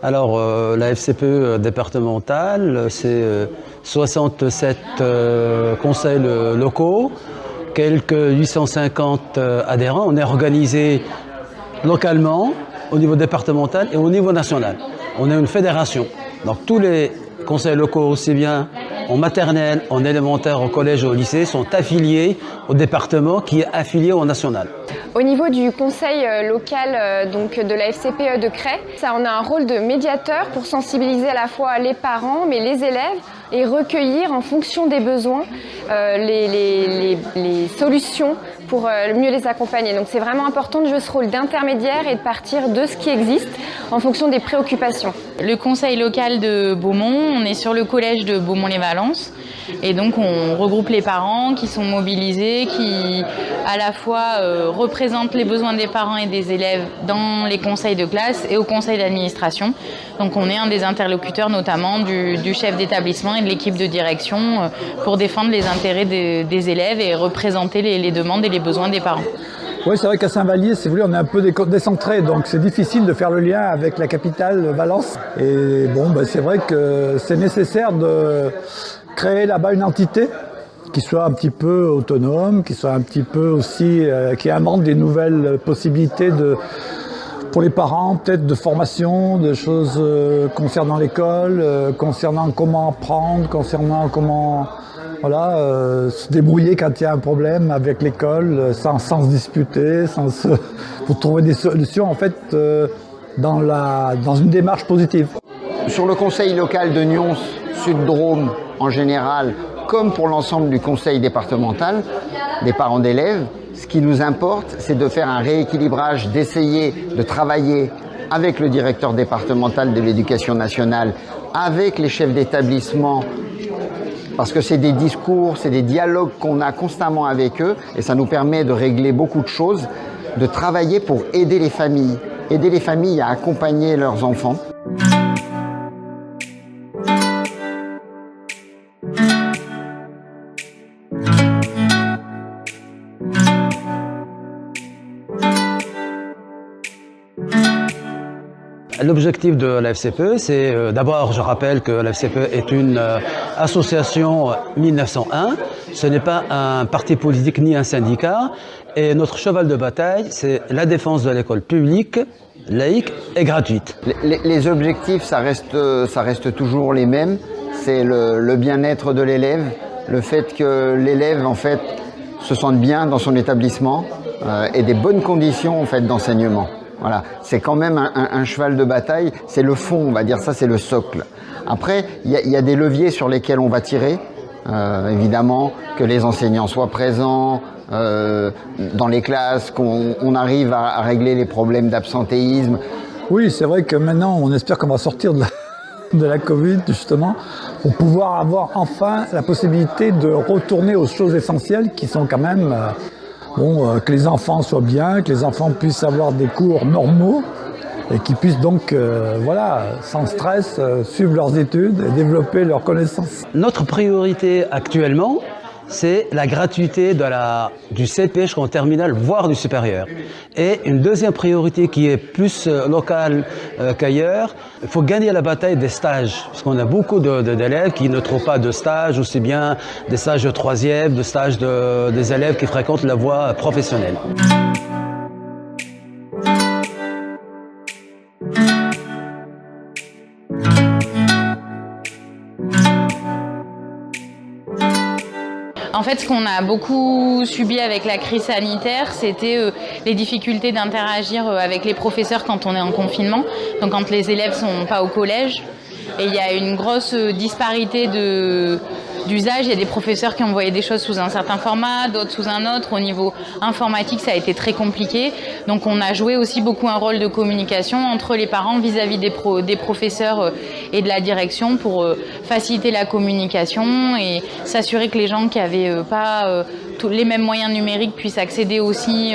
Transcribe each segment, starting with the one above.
Alors, la FCPE départementale, c'est 67 conseils locaux, quelques 850 adhérents. On est organisé localement, au niveau départemental et au niveau national. On est une fédération. Donc tous les conseils locaux, aussi bien en maternelle, en élémentaire, au collège et au lycée, sont affiliés au département qui est affilié au national. Au niveau du conseil local donc de la FCPE de Cray, ça on a un rôle de médiateur pour sensibiliser à la fois les parents mais les élèves et recueillir en fonction des besoins les solutions pour mieux les accompagner. Donc c'est vraiment important de jouer ce rôle d'intermédiaire et de partir de ce qui existe en fonction des préoccupations. Le conseil local de Beaumont, on est sur le collège de Beaumont-les-Valences et donc on regroupe les parents qui sont mobilisés, qui à la fois représentent les besoins des parents et des élèves dans les conseils de classe et au conseil d'administration. Donc on est un des interlocuteurs notamment du chef d'établissement et de l'équipe de direction pour défendre les intérêts des élèves et représenter les demandes et les besoins des parents. Oui, c'est vrai qu'à Saint-Vallier, si vous voulez, on est un peu décentré, donc c'est difficile de faire le lien avec la capitale, Valence. Et bon, c'est vrai que c'est nécessaire de créer là-bas une entité qui soit un petit peu autonome, qui soit un petit peu aussi, qui invente des nouvelles possibilités pour les parents, peut-être de formation, de choses concernant l'école, concernant comment apprendre, concernant comment se débrouiller quand il y a un problème avec l'école, sans se disputer, pour trouver des solutions en fait dans une démarche positive. Sur le conseil local de Nyons, Sud-Drôme en général, comme pour l'ensemble du conseil départemental, des parents d'élèves, ce qui nous importe, c'est de faire un rééquilibrage, d'essayer de travailler avec le directeur départemental de l'éducation nationale, avec les chefs d'établissement, parce que c'est des discours, c'est des dialogues qu'on a constamment avec eux et ça nous permet de régler beaucoup de choses, de travailler pour aider les familles à accompagner leurs enfants. L'objectif de la FCPE, c'est d'abord, je rappelle que la FCPE est une association 1901. Ce n'est pas un parti politique ni un syndicat. Et notre cheval de bataille, c'est la défense de l'école publique, laïque et gratuite. Les objectifs, ça reste toujours les mêmes. C'est le bien-être de l'élève, le fait que l'élève en fait se sente bien dans son établissement et des bonnes conditions en fait d'enseignement. Voilà, c'est quand même un cheval de bataille, c'est le fond, on va dire ça, c'est le socle. Après, il y a des leviers sur lesquels on va tirer, évidemment, que les enseignants soient présents dans les classes, qu'on arrive à régler les problèmes d'absentéisme. Oui, c'est vrai que maintenant, on espère qu'on va sortir de la Covid, justement, pour pouvoir avoir enfin la possibilité de retourner aux choses essentielles qui sont quand même... que les enfants soient bien, que les enfants puissent avoir des cours normaux et qu'ils puissent donc, sans stress, suivre leurs études et développer leurs connaissances. Notre priorité actuellement, c'est la gratuité du CP jusqu'en terminale, voire du supérieur. Et une deuxième priorité qui est plus locale qu'ailleurs, il faut gagner la bataille des stages. Parce qu'on a beaucoup d'élèves qui ne trouvent pas de stage, aussi bien des stages de troisième, des stages des élèves qui fréquentent la voie professionnelle. En fait, ce qu'on a beaucoup subi avec la crise sanitaire, c'était les difficultés d'interagir avec les professeurs quand on est en confinement, donc quand les élèves sont pas au collège. Et il y a une grosse disparité d'usage. Il y a des professeurs qui envoyaient des choses sous un certain format, d'autres sous un autre. Au niveau informatique, ça a été très compliqué. Donc on a joué aussi beaucoup un rôle de communication entre les parents vis-à-vis des professeurs et de la direction pour faciliter la communication et s'assurer que les gens qui n'avaient pas les mêmes moyens numériques puissent accéder aussi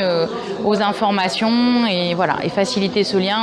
aux informations et faciliter ce lien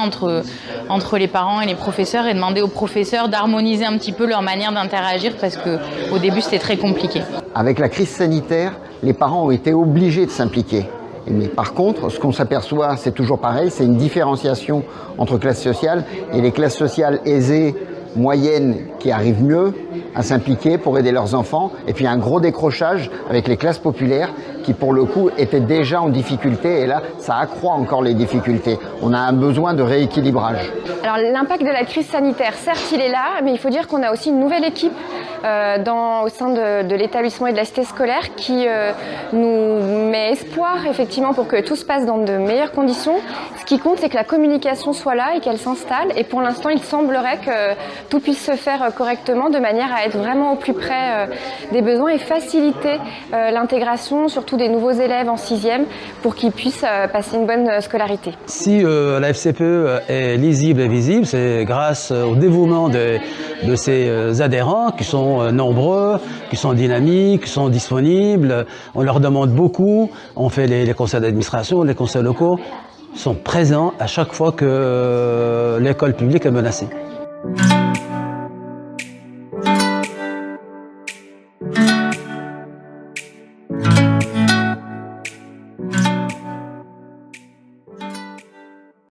entre les parents et les professeurs et demander aux professeurs d'harmoniser un petit peu leur manière d'interagir parce qu'au départ, début, c'était très compliqué. Avec la crise sanitaire, les parents ont été obligés de s'impliquer. Mais par contre, ce qu'on s'aperçoit, c'est toujours pareil, c'est une différenciation entre classes sociales et les classes sociales aisées, moyennes, qui arrivent mieux à s'impliquer pour aider leurs enfants, et puis un gros décrochage avec les classes populaires qui, pour le coup, étaient déjà en difficulté, et là, ça accroît encore les difficultés. On a un besoin de rééquilibrage. Alors l'impact de la crise sanitaire, certes, il est là, mais il faut dire qu'on a aussi une nouvelle équipe au sein de l'établissement et de la cité scolaire qui nous met espoir effectivement pour que tout se passe dans de meilleures conditions. Ce qui compte, c'est que la communication soit là et qu'elle s'installe. Et pour l'instant, il semblerait que tout puisse se faire correctement de manière à être vraiment au plus près des besoins et faciliter l'intégration, surtout des nouveaux élèves en 6e, pour qu'ils puissent passer une bonne scolarité. Si la FCPE est lisible et visible, c'est grâce au dévouement de ses adhérents qui sont nombreux, qui sont dynamiques, qui sont disponibles. On leur demande beaucoup. On fait les conseils d'administration, les conseils locaux sont présents à chaque fois que l'école publique est menacée.